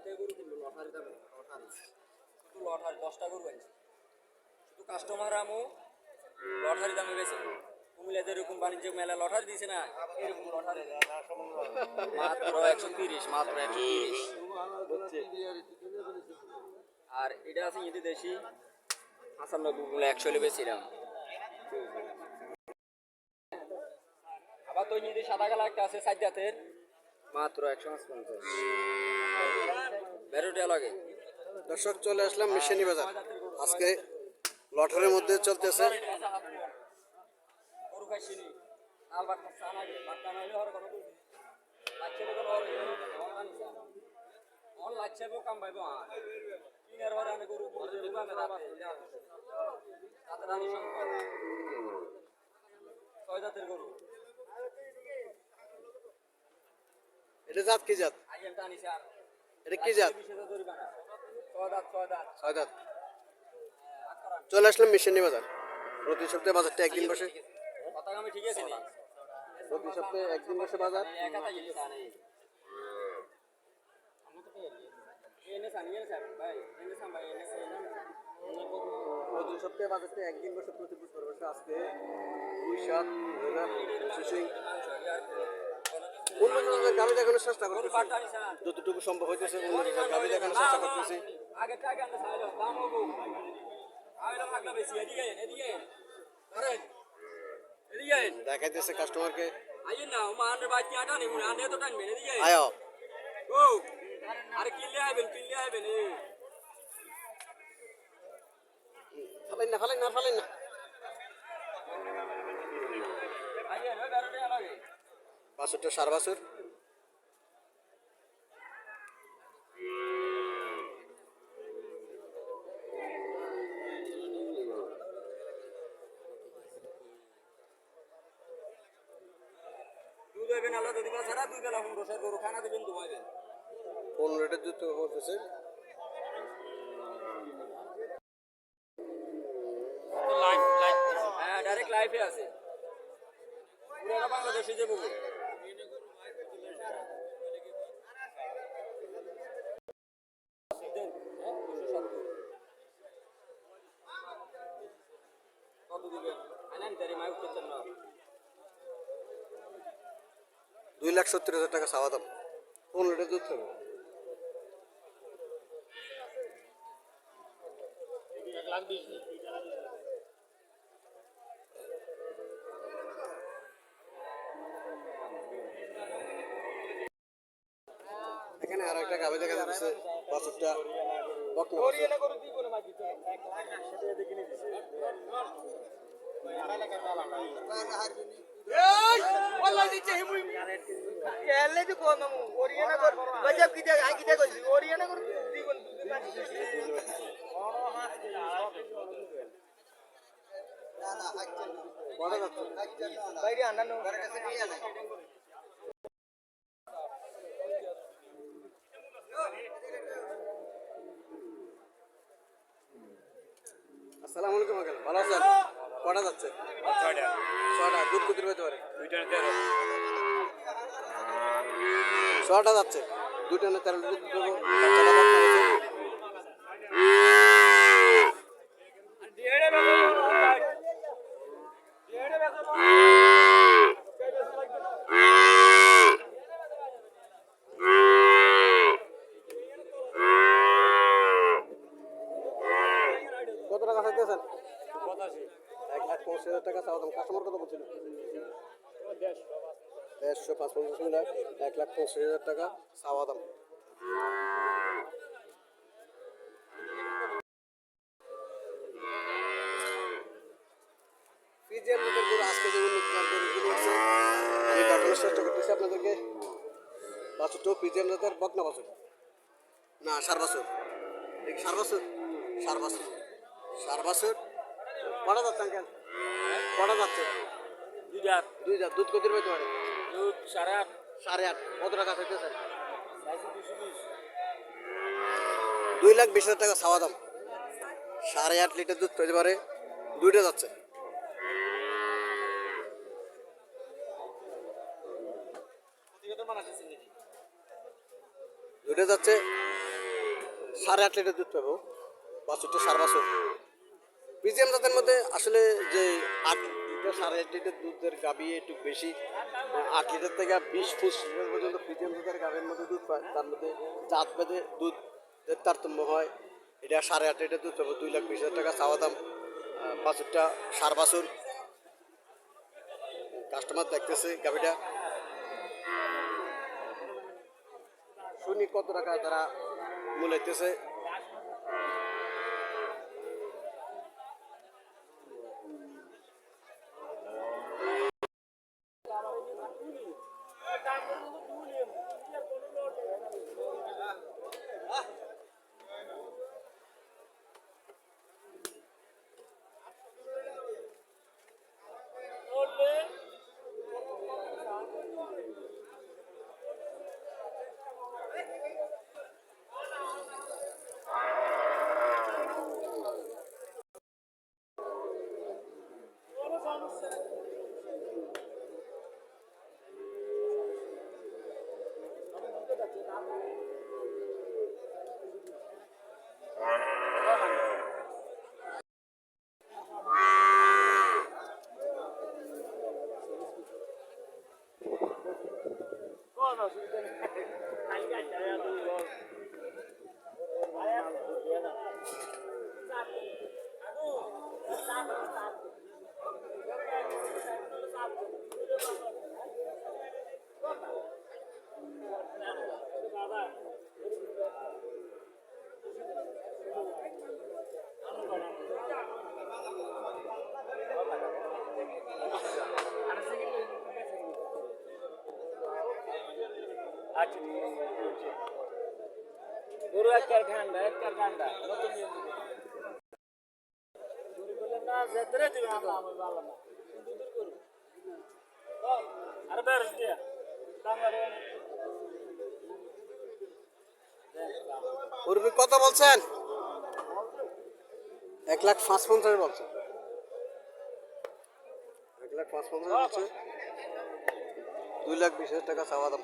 থেকে গরু কিনবো লটারি দামে লটারি শুধু লটারি 10টা গরু আনছি শুধু কাস্টমার আমো লটারি দামে বেশি কুমিল্লা যেরকম বাণিজ্য মেলা লটারি দিছে না এরকম লটারি মাত্র 130 মাত্র 130 হচ্ছে আর এটা আছে ইদি দেশি 95 গুলো 100 বেশিরাম আবার তো ইদি সাদা কালা একটা আছে সাইড জাতের মাত্র 150 বেরোটিয়া লাগে। দর্শক চলে আসলাম মিশনি বাজার। আজকে লটারির মধ্যে চলতেছে গরু খাইছিনি লাল বাট সানা বাটটা নাইলে হর কোন দুই লাচ্ছে কোন হর অন লাচ্ছে বো কাম ভাইবো কিনার হর আনে গরু বুঝে দোকানে রাতে তাতে রানি সংকট ছয় জাতের গরু এটা জাত কি জাত? আইএম টানি স্যার এটা কি জাত? ছয় দাঁত। চলে আসলাম মিশনি বাজার। প্রতি সপ্তাহে বাজারটা একদিন বসে। কথা আমি ঠিক আছে নি প্রতি সপ্তাহে একদিন বসে বাজার। একাটা জিনিস আনে এনে সানিয়ে স্যার ভাই এনে সাম ভাই এনে প্রতি সপ্তাহে বাজারটা একদিন বসে প্রতি বুধবার বসে। আজকে 2/7/2025 উন্নত গাড়ি দেখানোর চেষ্টা করতেছি যতটুকু সম্ভব হইতেছে উন্নত গাড়ি দেখানোর চেষ্টা করতেছি। আগে টাকা আনতে চাইলো দাম হবো আইলো ভাগনা বেশি এদিকে করেন এদিকে দেখাইতেছে কাস্টমারকে আইন না মান রে বাচ্চা আটা নি মুনা আনে তো টানবে এদিকে আয়ো ও আরে কিনলে আইবেন ফালেন না আইন ওই বেরোতে লাগে বাছুরটা সার বাছুর। দুধ হইবেন আল্লাহ যদি বাছারা দুই বেলা হুম রসার গরু খানা দিবেন দুমাইবেন 15 লিটার দুধ হতেছে। হ্যাঁ ডাইরেক্ট লাইফে আছে পুরো বাংলাদেশে যে বুবু কত দিবেন আইনান দারি মাই উঠতেছেন না 2,70,000 টাকা চাওয়া দাম। 15 লিটার দুধ হবে। এখানে আর একটা গাভী দেখা যাচ্ছে বাছুরটা বকনা আসসালামু আলাইকুম আঙ্কেল, ভালো আছেন? কটা যাচ্ছে? ছটা। দুধ কত হতে পারে? 6টা যাচ্ছে। 2টা না 13 লিটার দুধ দেবো। বাচ্চাটা বকনা হয়েছে। কত টাকা চাইতেছেন? 1,85,000 টাকা চাওয়া দাম। কাস্টমার কত বলছিল? 150 550 মিলে 1,85,000 টাকা চাওয়া দাম। ফিজিয়ান জাতের গরু আজকে যে উন্নত গরুগুলো আছে আমি দেখানোর চেষ্টা করতেছি আপনাদেরকে। বাছুরটাও ফিজিয়ান জাতের বকনা বাছুর না সার বাছুর। সার বাছুর কটা যাচ্ছে আঙ্কেল? কটা যাচ্ছে? দুই জাত। দুধ কত পাইতে পারে? দুধ 8.5 8.5। কত টাকা চাইতেছেন? 2,20,000 টাকা চাওয়া দাম। 8.5 লিটার দুধ পেতে পারে। 2টা যাচ্ছে। দুইটা যাচ্ছে 8.5 লিটার দুধ পাবো। বাছুরটা সার বাছুর পিজিএম জাতের মধ্যে আসলে যে 8 লিটার 8.5 লিটার দুধের গাভী একটু বেশি 8 লিটার থেকে 20-25 লিটার পর্যন্ত পিজিএম জাতের গাভীর মধ্যে দুধ পায়। তার মধ্যে জাত ভেদে দুধের তারতম্য হয়। এটা 8.5 লিটার দুধ পাবো, 2,20,000 টাকা চাওয়া দাম। বাছুরটা সার বাছুর, কাস্টমার দেখতেছে গাভীটা, শুনি কত টাকা তারা মূলাইতেছে। গরু একটার ঠান্ডা নতুন নিয়ম দিবে। গরু বলে না যেতে দিবে আমরা আমি ভালো না দুধের গরু আরে বেরস দিয়া টাঙ্গারে উর্মি কত বলছেন? 1,05,50,000 বলছে। 1,05,50,000 বলছে, 2,20,000 টাকা চাওয়া দাম।